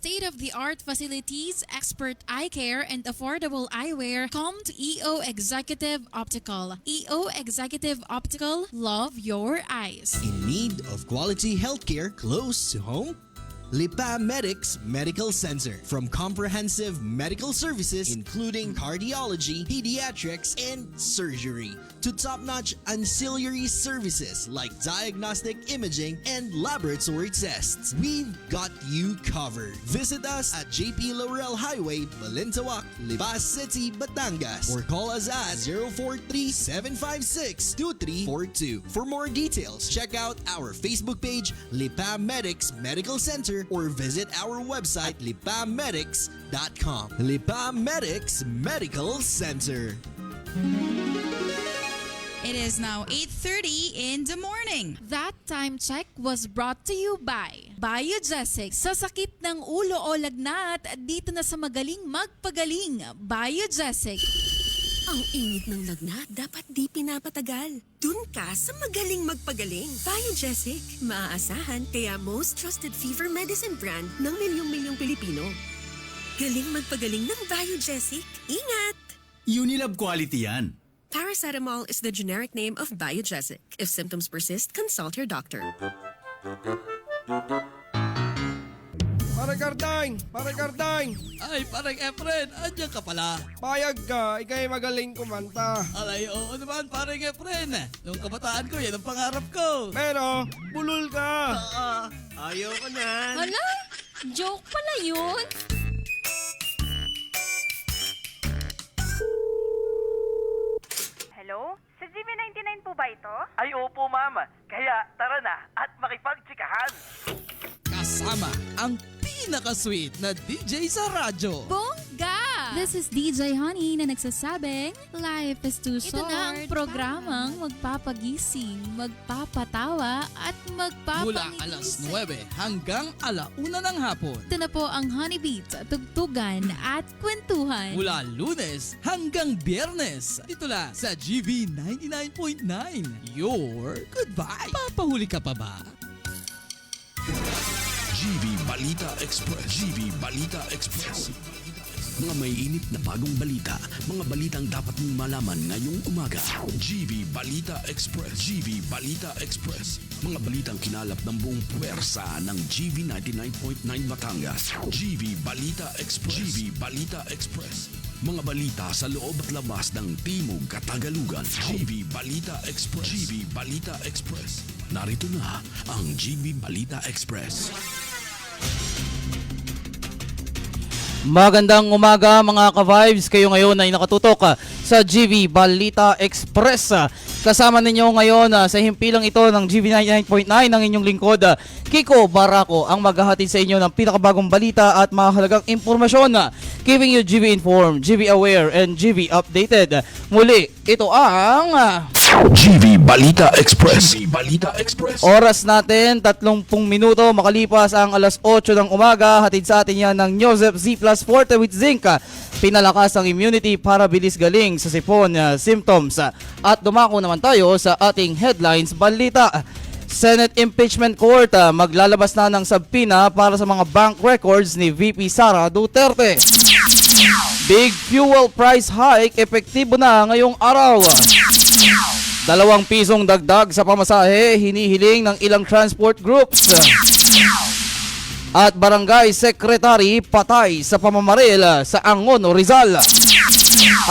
state-of-the-art facilities, expert eye care, and affordable eyewear, come to EO Executive Optical. EO Executive Optical, love your eyes. In need of quality healthcare close to home? Lipa Medics Medical Center. From comprehensive medical services including cardiology, pediatrics, and surgery to top-notch ancillary services like diagnostic imaging and laboratory tests, we've got you covered. Visit us at JP Laurel Highway, Balintawak, Lipa City, Batangas, or call us at 043-756-2342. For more details, check out our Facebook page, Lipa Medics Medical Center, or visit our website lipamedics.com. Lipa Medics Medical Center. It is now 8:30 in the morning. That time check was brought to you by Biogesic. Sa sakit ng ulo o lagnat, dito na sa magaling magpagaling. Biogesic. Ang init ng lagnat dapat di pinapatagal. Dun ka sa magaling magpagaling. Biogesic. Maaasahan kaya most trusted fever medicine brand ng milyong-milyong Pilipino. Galing magpagaling ng Biogesic. Ingat! Unilab quality yan. Paracetamol is the generic name of Biogesic. If symptoms persist, consult your doctor. Parang Gardang! Ay, parang Efren, andyan ka pala. Payag ka, ikay magaling kumanta. Alay, oo naman, parang Efren. Nung kabataan ko, yan ang pangarap ko. Pero, bulol ka. Ayaw ko na. Hala, joke pala yun. Hello? Sa GB99 po ba ito? Ay opo ma'am, kaya tara na at makipagtsikahan. Kasama ang pinaka-sweet na DJ sa radyo. Bongga! This is DJ Honey na nagsasabing, life is too Ito short. na ang programang magpapagising, magpapatawa at magpapangiti. Mula alas 9 hanggang 1:00 ng hapon. Ito na po ang Honey Beat, tugtugan at kwentuhan. Mula Lunes hanggang Biyernes. Dito lang sa GV 99.9. Your goodbye. Papahuli ka pa ba? GV Balita Express. GV Balita Express. Mga may init na bagong balita. Mga balitang dapat mong malaman ngayong umaga. GV Balita Express. GV Balita Express. Mga balitang kinalap ng buong puwersa ng GV 99.9 Batangas. GV Balita Express. GV Balita Express. Mga balita sa loob at labas ng Timog Katagalugan. GV Balita Express. GV Balita Express. Narito na ang GV Balita Express. Magandang umaga mga ka-vibes. Kayo ngayon ay nakatutok sa GV Balita Express. Kasama ninyo ngayon sa himpilang ito ng GV 99.9 ang inyong lingkod, Kiko Barako, ang maghahatid sa inyo ng pinakabagong balita at mahalagang impormasyon. Keeping you GV informed, GV aware, and GV updated. Muli, ito ang GV Balita Express. GV Balita Express. Oras natin, 30 minuto makalipas ang alas 8 ng umaga. Hatid sa atin yan ng Joseph Z Plus Forte with Zinc. Pinalakas ang immunity para bilis galing sa sipon symptoms. At dumako naman tayo sa ating headlines balita. Senate Impeachment Court maglalabas na ng subpoena para sa mga bank records ni VP Sara Duterte. Big fuel price hike epektibo na ngayong araw. 2 pisong dagdag sa pamasahe hinihiling ng ilang transport groups. At barangay secretary patay sa pamamaril sa Angono, Rizal.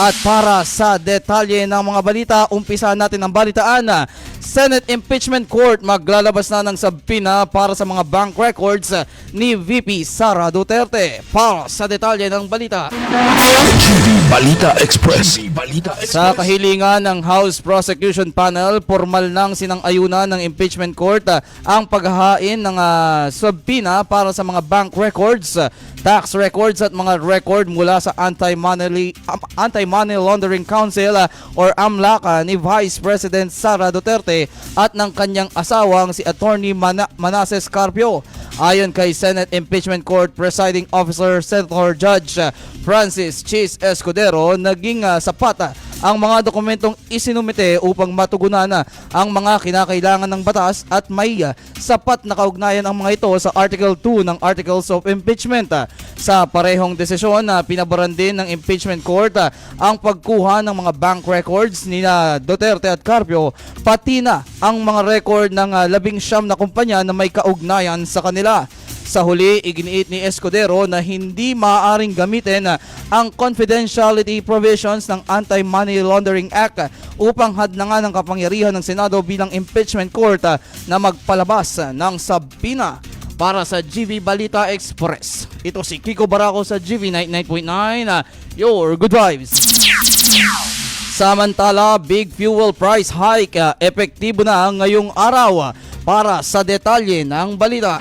At para sa detalye ng mga balita, umpisa natin ang balitaan. Senate Impeachment Court maglalabas na ng subpoena para sa mga bank records ni VP Sara Duterte. Para sa detalye ng balita, GV Balita Express. Balita Express. Sa kahilingan ng House Prosecution Panel, formal nang sinang-ayunan ng Impeachment Court ang paghahain ng subpoena para sa mga bank records, tax records at mga record mula sa Anti-Money Laundering Council or AMLAC ni Vice President Sara Duterte at ng kanyang asawang si Attorney Manasseh Carpio. Ayon kay Senate Impeachment Court Presiding Officer Senator Judge Francis Chis Escudero, naging sapat ang mga dokumentong isinumite upang matugunan ang mga kinakailangan ng batas at may sapat na kaugnayan ang mga ito sa Article 2 ng Articles of Impeachment. Sa parehong desisyon, pinaboran din ng Impeachment Court ang pagkuha ng mga bank records ni Duterte at Carpio, pati na ang mga record ng 19 na kumpanya na may kaugnayan sa kanila. Sa huli, iginiit ni Escudero na hindi maaaring gamitin ang confidentiality provisions ng Anti-Money Laundering Act upang hadlangan ang kapangyarihan ng Senado bilang impeachment court na magpalabas ng sabina. Para sa GV Balita Express, ito si Kiko Barako sa GV 99.9, your good vibes. Samantala, big fuel price hike epektibo na ngayong araw. Para sa detalye ng balita,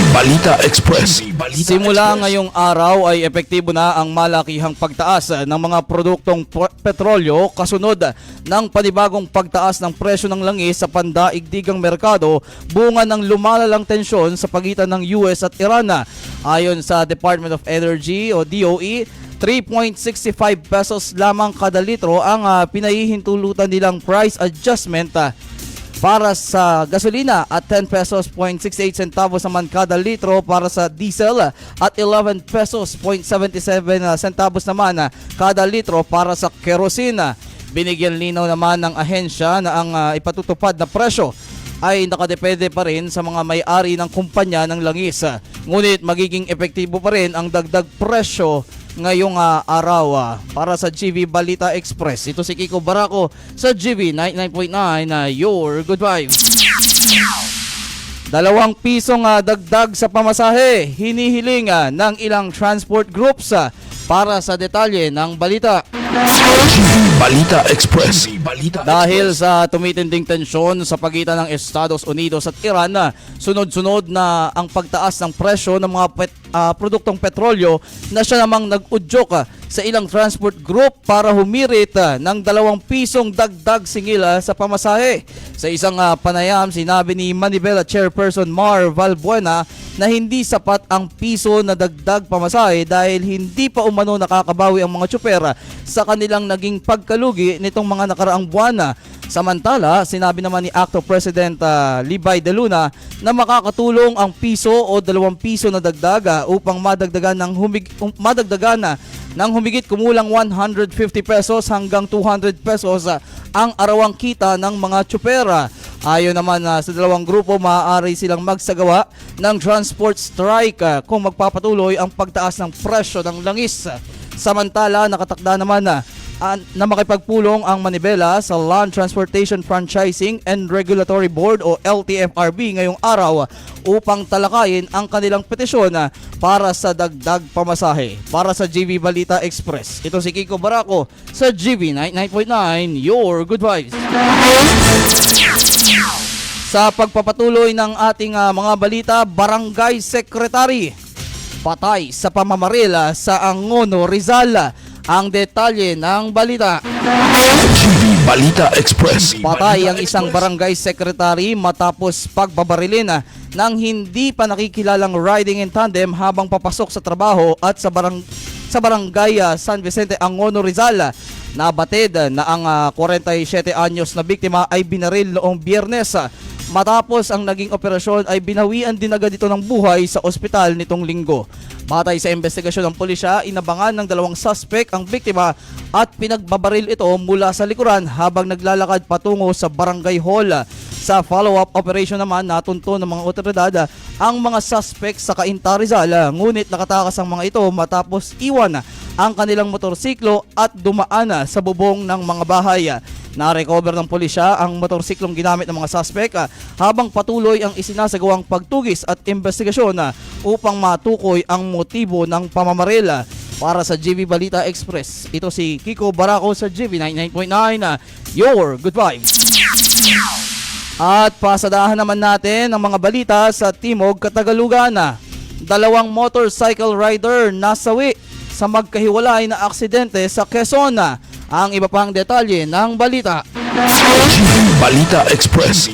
Balita Express. Simula ngayong araw ay epektibo na ang malakihang pagtaas ng mga produktong petrolyo kasunod ng panibagong pagtaas ng presyo ng langis sa pandaigdigang merkado, bunga ng lumalalang tensyon sa pagitan ng US at Iran. Ayon sa Department of Energy o DOE, 3.65 pesos lamang kada litro ang pinahihintulutan nilang price adjustment para sa gasolina at 10 pesos 0.68 centavos naman kada litro para sa diesel at 11 pesos 0.77 centavos naman kada litro para sa kerosene. Binigyan linaw naman ng ahensya na ang ipatutupad na presyo ay nakadepende pa rin sa mga may-ari ng kumpanya ng langis. Ngunit magiging epektibo pa rin ang dagdag presyo ngayong araw. Para sa GV Balita Express, ito si Kiko Barako sa GV 99.9, your good vibes. 2 pisong dagdag sa pamasahe hinihiling ng ilang transport groups. Para sa detalye ng balita, Balita Express. dahil sa tumitinding tensyon sa pagitan ng Estados Unidos at Iran, sunod-sunod na ang pagtaas ng presyo ng mga produktong petrolyo na siya namang nag-udyok sa ilang transport group para humirit ng 2 pisong dagdag singil sa pamasahe. Sa isang panayam, sinabi ni Manibela Chairperson Mar Valbuena na hindi sapat ang piso na dagdag pamasahe dahil hindi pa umano nakakabawi ang mga tsuper sa kanilang naging pagkalugi nitong mga nakaraang buwan. Samantala, sinabi naman ni Acto President Libay de Luna na makakatulong ang piso o 2 piso na dagdag upang madagdagan ng humigit kumulang 150 pesos hanggang 200 pesos ang arawang kita ng mga tsuper. Ayon naman sa dalawang grupo, maaari silang magsagawa ng transport strike kung magpapatuloy ang pagtaas ng presyo ng langis. Samantala, nakatakda naman na makipagpulong ang Manibela sa Land Transportation Franchising and Regulatory Board o LTFRB ngayong araw upang talakayin ang kanilang petisyon para sa dagdag pamasahe. Para sa GV Balita Express, ito si Kiko Barako sa GV 99.9, your good vibes. Sa pagpapatuloy ng ating mga balita, Barangay Secretary patay sa pamamaril sa Angono, Rizal. Ang detalye ng balita, GV Balita Express. Patay ang isang barangay secretary matapos pagbabarilin ng hindi pa nakikilalang riding in tandem habang papasok sa trabaho at sa barangay San Vicente, Angono, Rizal. Nabatid na ang 47 anyos na biktima ay binaril noong Biyernes. Matapos ang naging operasyon ay binawian din agad ito ng buhay sa ospital nitong Linggo. Batay sa investigasyon ng pulisya, inabangan ng 2 suspect ang biktima at pinagbabaril ito mula sa likuran habang naglalakad patungo sa barangay hall. Sa follow-up operation naman, natunto ng mga otoridad ang mga suspect sa Cainta, Rizal. Ngunit nakatakas ang mga ito matapos iwan ang kanilang motorsiklo at dumaan sa bubong ng mga bahay. Na-recover ng pulisya ang motorsiklong ginamit ng mga suspect habang patuloy ang isinasagawang pagtugis at investigasyon upang matukoy ang motibo ng pamamaril. Para sa GV Balita Express, ito si Kiko Barako sa GV 99.9, your good vibes. At pasadahan naman natin ang mga balita sa Timog Katagalugan. 2 motorcycle rider nasawi sa magkahiwalay na aksidente sa Quezon. Ang iba pang detalye ng balita, Balita Express.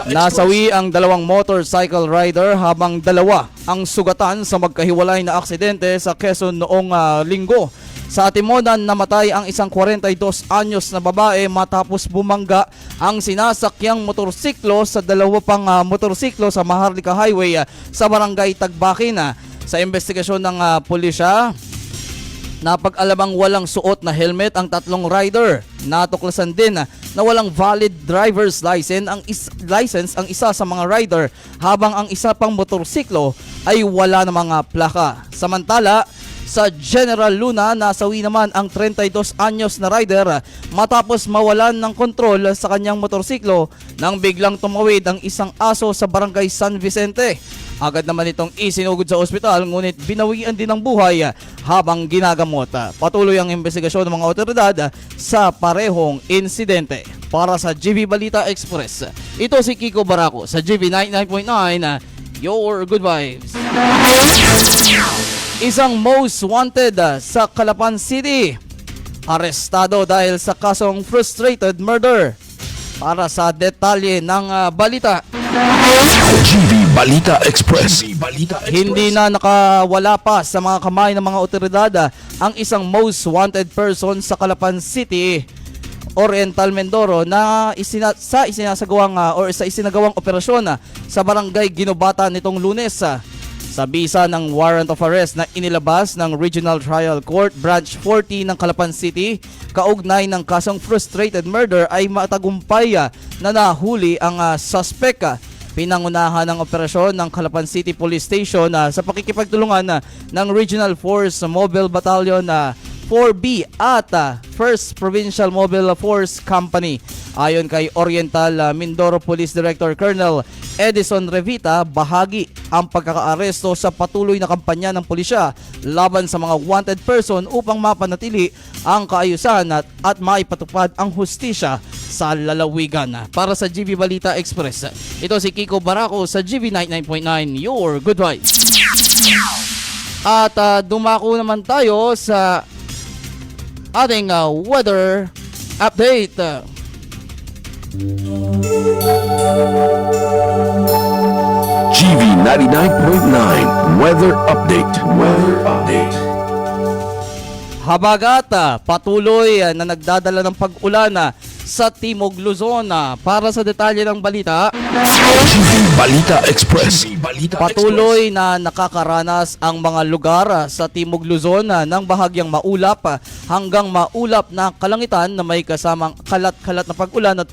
nasawi ang 2 motorcycle rider habang 2 ang sugatan sa magkahiwalay na aksidente sa Quezon noong Linggo. Sa Timonan, namatay ang isang 42 anyos na babae matapos bumangga ang sinasakyang motorsiklo sa dalawa pang motorsiklo sa Maharlika Highway sa barangay Tagbakin. Sa investigasyon ng pulisya, napag-alamang walang suot na helmet ang tatlong rider. Natuklasan din na walang valid driver's license ang isa sa mga rider, habang ang isa pang motorsiklo ay wala na mga plaka. Samantala, sa General Luna, nasawi naman ang 32 anyos na rider matapos mawalan ng kontrol sa kanyang motorsiklo nang biglang tumawid ang isang aso sa barangay San Vicente. Agad naman itong isinugod sa ospital, ngunit binawian din ng buhay habang ginagamot. Patuloy ang investigasyon ng mga otoridad sa parehong insidente. Para sa GV Balita Express, ito si Kiko Barako sa GV 99.9, Your Good Vibes. Isang most wanted sa Calapan City, arestado dahil sa kasong frustrated murder. Para sa detalye ng balita, GV Balita Express. hindi na nakawala pa sa mga kamay ng mga otoridad ang isang most wanted person sa Calapan City, Oriental Mindoro na sa isinagawang operasyon sa barangay Ginobata nitong Lunes. Sa bisa ng warrant of arrest na inilabas ng Regional Trial Court Branch 40 ng Calapan City, kaugnay ng kasong frustrated murder ay matagumpay na nahuli ang suspect. Pinangunahan ng operasyon ng Calapan City Police Station sa pakikipagtulungan ng Regional Force Mobile Battalion 4B at 1st Provincial Mobile Force Company. Ayon kay Oriental Mindoro Police Director Colonel Edison Revita, bahagi ang pagkakaaresto sa patuloy na kampanya ng pulisya laban sa mga wanted person upang mapanatili ang kaayusan at maipatupad ang hustisya sa lalawigan. Para sa GV Balita Express, ito si Kiko Barako sa GV 99.9, Your Good Vibes. At dumako naman tayo sa ating weather update. GV 99.9 Weather Update. Habagat patuloy na nagdadala ng pag-ulan sa Timog Luzon. Para sa detalye ng balita, GV Balita Express. patuloy na nakakaranas ang mga lugar sa Timog Luzon ng bahagyang maulap hanggang maulap na kalangitan na may kasamang kalat-kalat na pag-ulan at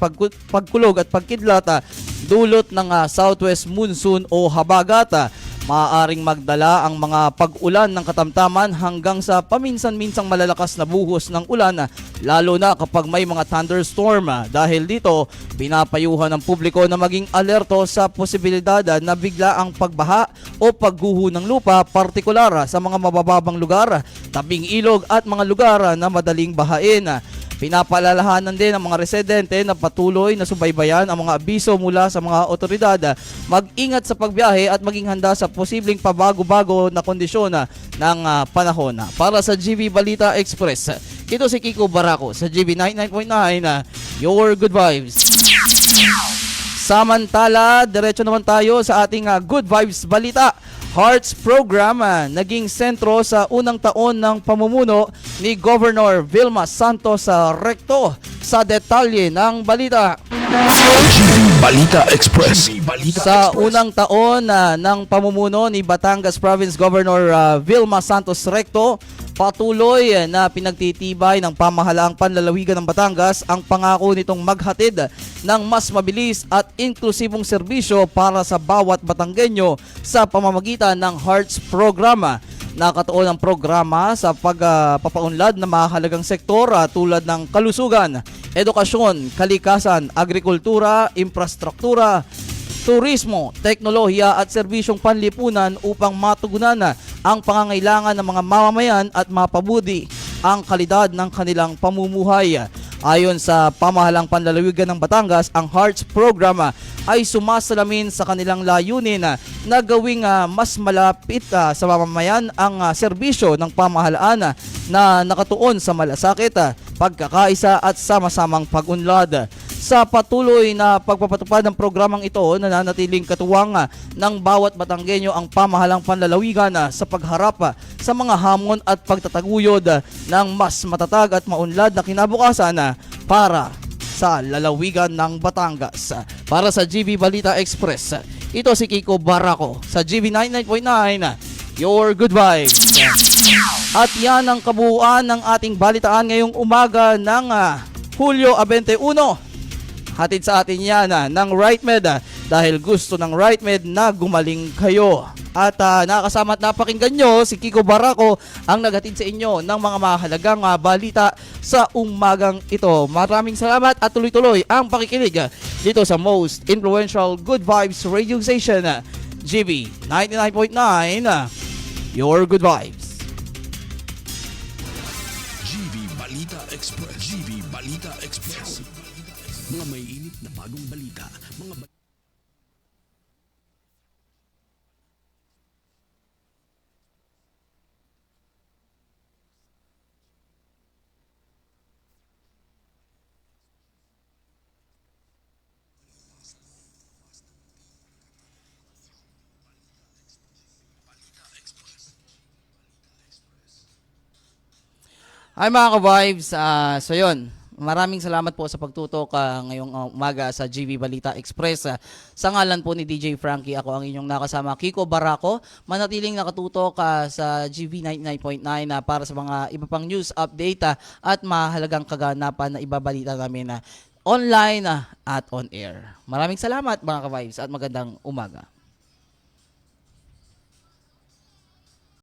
pagkulog at pagkidlat dulot ng southwest monsoon o habagat. Maaaring magdala ang mga pag-ulan ng katamtaman hanggang sa paminsan-minsang malalakas na buhos ng ulan, lalo na kapag may mga thunderstorm. Dahil dito, pinapayuhan ng publiko na maging alerto sa posibilidad na bigla ang pagbaha o pagguho ng lupa, partikular sa mga mabababang lugar, tabing ilog at mga lugar na madaling bahain. Pinapaalalahanan din ang mga residente na patuloy na subaybayan ang mga abiso mula sa mga otoridad, mag-ingat sa pagbiyahe at maging handa sa posibleng pabago-bago na kondisyon ng panahon. Para sa GV Balita Express, ito si Kiko Barako sa GV 99.9, Your Good Vibes. Samantala, diretso naman tayo sa ating Good Vibes Balita. Hearts Program naging sentro sa unang taon ng pamumuno ni Governor Vilma Santos Recto. Sa detalye ng balita, GV Balita Express. sa unang taon ng pamumuno ni Batangas Province Governor Vilma Santos Recto, patuloy na pinagtitibay ng pamahalaang panlalawigan ng Batangas ang pangako nitong maghatid ng mas mabilis at inklusibong serbisyo para sa bawat Batanggenyo sa pamamagitan ng Hearts Program. Nakatuon ang programa sa pagpapaunlad ng mahalagang sektor tulad ng kalusugan, edukasyon, kalikasan, agrikultura, infrastruktura, turismo, teknolohiya at serbisyong panlipunan upang matugunan ang pangangailangan ng mga mamamayan at mapabudi ang kalidad ng kanilang pamumuhay. Ayon sa pamahalang panlalawigan ng Batangas, ang Hearts Program ay sumasalamin sa kanilang layunin na gawing mas malapit sa mamamayan ang serbisyo ng pamahalaan na nakatuon sa malasakit, pagkakaisa at sama-samang pag-unlad. sa patuloy na pagpapatupad ng programang ito, nananatiling katuwang ng bawat Batanggenyo ang pamahalang panlalawigan sa pagharap sa mga hamon at pagtataguyod ng mas matatag at maunlad na kinabukasan para sa lalawigan ng Batangas. Para sa GB Balita Express, ito si Kiko Barako sa GB 99.9, your good vibes. At yan ang kabuuan ng ating balitaan ngayong umaga ng Hulyo 21. Hatid sa atin yan ng RightMed dahil gusto ng RightMed na gumaling kayo. At nakakasama at napakinggan nyo si Kiko Barako ang naghatid sa inyo ng mga mahalagang balita sa umagang ito. Maraming salamat at tuloy-tuloy ang pakikinig dito sa most influential Good Vibes radio station, GB 99.9, your Good Vibes. GB Balita Express. GB Balita Express. Mga may init na bagong balita. Hi mga ka-vibes, so yun, maraming salamat po sa pagtutok ngayong umaga sa GB Balita Express. Sa ngalan po ni DJ Frankie, ako ang inyong nakasama, Kiko Barako. Manatiling nakatutok sa GB 99.9 para sa mga iba pang news update at mahalagang kaganapan na ibabalita namin online at on air. Maraming salamat mga ka-vibes at magandang umaga.